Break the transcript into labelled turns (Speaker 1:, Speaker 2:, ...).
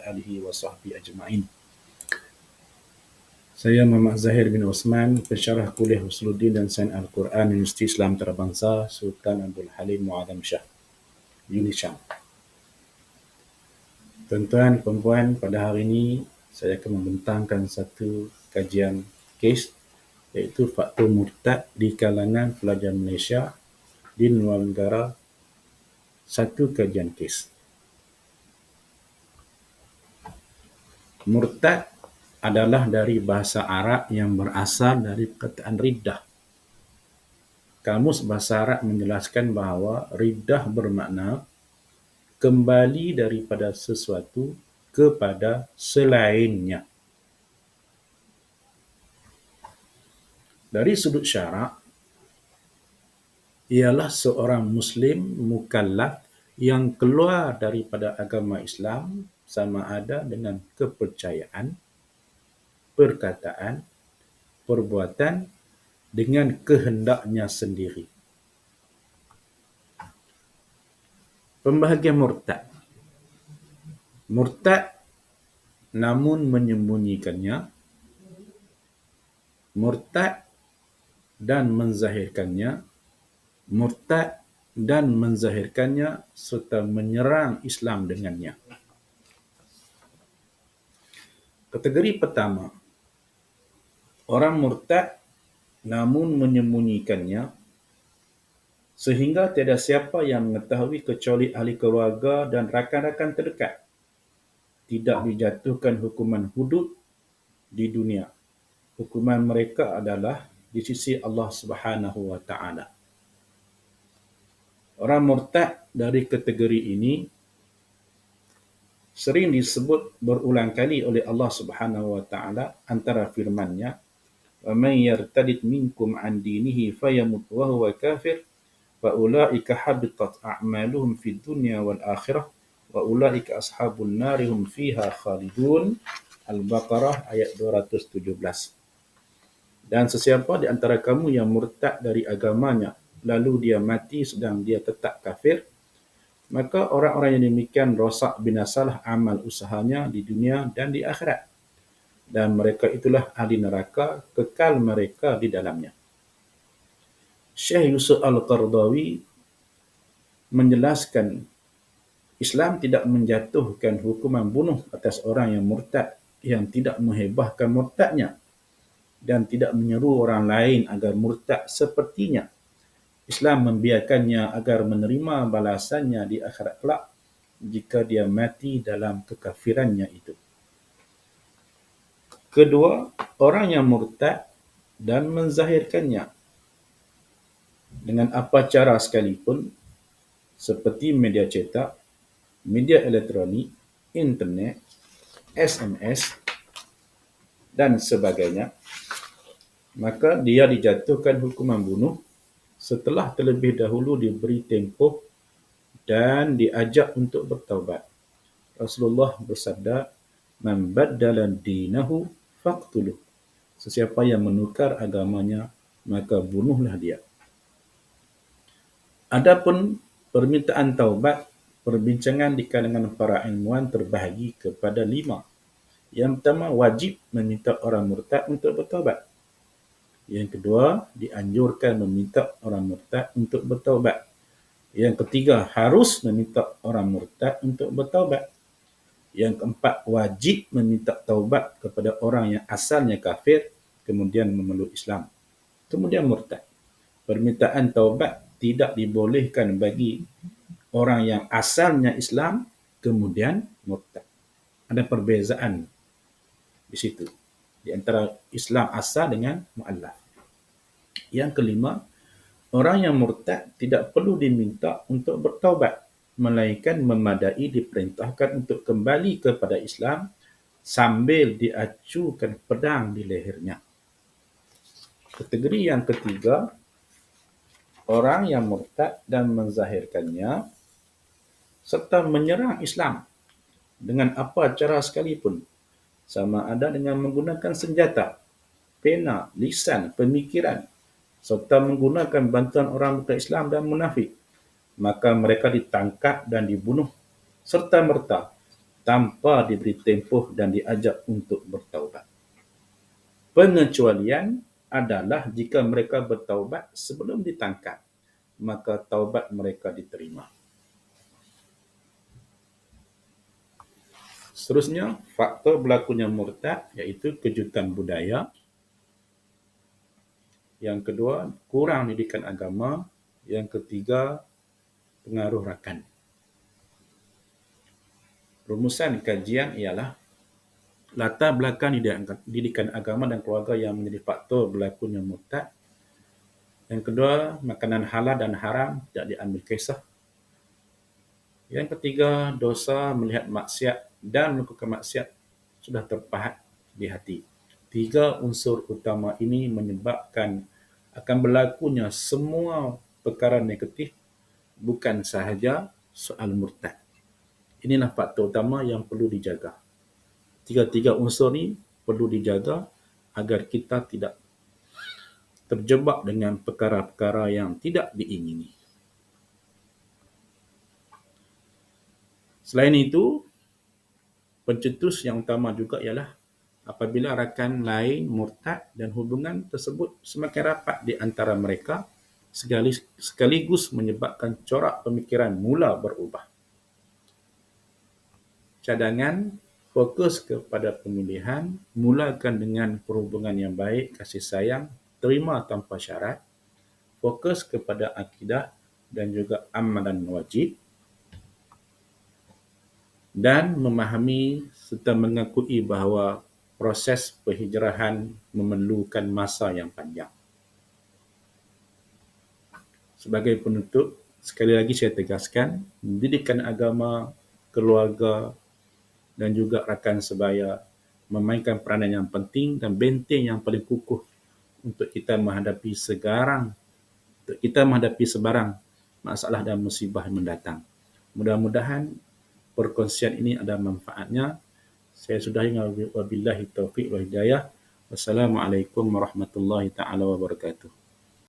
Speaker 1: alihi wa sahbihi ajma'in. Saya Muhammad Zahir bin Osman, pensyarah kuliah Usuluddin dan Sains Al-Quran Universiti Islam Antarabangsa Sultan Abdul Halim Muazzam Shah, UNISHAM. Tuan-tuan, perempuan, pada hari ini saya akan membentangkan satu kajian kes, iaitu faktor murtad di kalangan pelajar Malaysia di luar negara. Satu kajian kes. Murtad adalah dari bahasa Arab yang berasal dari perkataan riddah. Kamus bahasa Arab menjelaskan bahawa riddah bermakna kembali daripada sesuatu kepada selainnya. Dari sudut syarak, ialah seorang Muslim mukallaf yang keluar daripada agama Islam sama ada dengan kepercayaan, perkataan, perbuatan dengan kehendaknya sendiri. Pembahagian murtad. Murtad namun menyembunyikannya, murtad dan menzahirkannya, murtad dan menzahirkannya serta menyerang Islam dengannya. Kategori pertama, orang murtad namun menyembunyikannya sehingga tiada siapa yang mengetahui kecuali ahli keluarga dan rakan-rakan terdekat. Tidak dijatuhkan hukuman hudud di dunia. Hukuman mereka adalah di sisi Allah Subhanahu wa taala. Orang murtad dari kategori ini sering disebut berulang kali oleh Allah Subhanahu wa taala antara firman-Nya, "Wa may yartadid minkum 'an dinihi fayamut wa huwa kafir fa ulaika habitat a'maluhum fid dunya wal akhirah wa ulaika ashabun nar hum fiha khalidun." Al-Baqarah ayat 217. Dan sesiapa di antara kamu yang murtad dari agamanya lalu dia mati sedang dia tetap kafir, maka orang-orang yang demikian rosak binasalah amal usahanya di dunia dan di akhirat. Dan mereka itulah ahli neraka, kekal mereka di dalamnya. Syekh Yusuf Al-Qaradawi menjelaskan Islam tidak menjatuhkan hukuman bunuh atas orang yang murtad yang tidak menghebahkan murtadnya dan tidak menyeru orang lain agar murtad sepertinya. Islam membiarkannya agar menerima balasannya di akhirat kelak jika dia mati dalam kekafirannya itu. Kedua, orang yang murtad dan menzahirkannya dengan apa cara sekalipun, seperti media cetak, media elektronik, internet, SMS, dan sebagainya, maka dia dijatuhkan hukuman bunuh setelah terlebih dahulu diberi tempoh dan diajak untuk bertaubat. Rasulullah bersabda, "Man baddala dinahu faqtuluh." Sesiapa yang menukar agamanya, maka bunuhlah dia. Adapun permintaan taubat, perbincangan di kalangan para ilmuwan terbahagi kepada 5. Yang pertama, wajib meminta orang murtad untuk bertaubat. Yang kedua, dianjurkan meminta orang murtad untuk bertaubat. Yang ketiga, harus meminta orang murtad untuk bertaubat. Yang keempat, wajib meminta taubat kepada orang yang asalnya kafir, kemudian memeluk Islam, kemudian murtad. Permintaan taubat tidak dibolehkan bagi orang yang asalnya Islam, kemudian murtad. Ada perbezaan di situ, di antara Islam asal dengan mu'allaf. Yang kelima, orang yang murtad tidak perlu diminta untuk bertaubat, melainkan memadai diperintahkan untuk kembali kepada Islam sambil diacukan pedang di lehernya. Kategori yang ketiga, orang yang murtad dan menzahirkannya serta menyerang Islam dengan apa cara sekalipun, sama ada dengan menggunakan senjata, pena, lisan, pemikiran, serta menggunakan bantuan orang bukan Islam dan munafik, maka mereka ditangkap dan dibunuh serta merta tanpa diberi tempoh dan diajak untuk bertaubat. Pengecualian adalah jika mereka bertaubat sebelum ditangkap, maka taubat mereka diterima. Seterusnya, faktor berlakunya murtad iaitu kejutan budaya. Yang kedua, kurang didikan agama. Yang ketiga, pengaruh rakan. Rumusan kajian ialah latar belakang didikan agama dan keluarga yang menjadi faktor berlakunya murtad. Yang kedua, makanan halal dan haram tidak diambil kisah. Yang ketiga, dosa melihat maksiat dan melakukan maksiat sudah terpahat di hati. 3 unsur utama ini menyebabkan akan berlakunya semua perkara negatif, bukan sahaja soal murtad. Inilah faktor utama yang perlu dijaga. 3 unsur ini perlu dijaga agar kita tidak terjebak dengan perkara-perkara yang tidak diingini. Selain itu, pencetus yang utama juga ialah apabila rakan lain murtad dan hubungan tersebut semakin rapat di antara mereka, sekaligus menyebabkan corak pemikiran mula berubah. Cadangan, fokus kepada pemilihan, mulakan dengan perhubungan yang baik, kasih sayang, terima tanpa syarat, fokus kepada akidah dan juga amalan wajib, dan memahami serta mengakui bahawa proses penghijrahan memerlukan masa yang panjang. Sebagai penutup, sekali lagi saya tegaskan, didikan agama, keluarga dan juga rakan sebaya memainkan peranan yang penting dan benteng yang paling kukuh untuk kita menghadapi sebarang masalah dan musibah mendatang. Mudah-mudahan perkongsian ini ada manfaatnya. Saya sudahi wabillahi taufiq wal hidayah. Wassalamualaikum warahmatullahi taala wabarakatuh.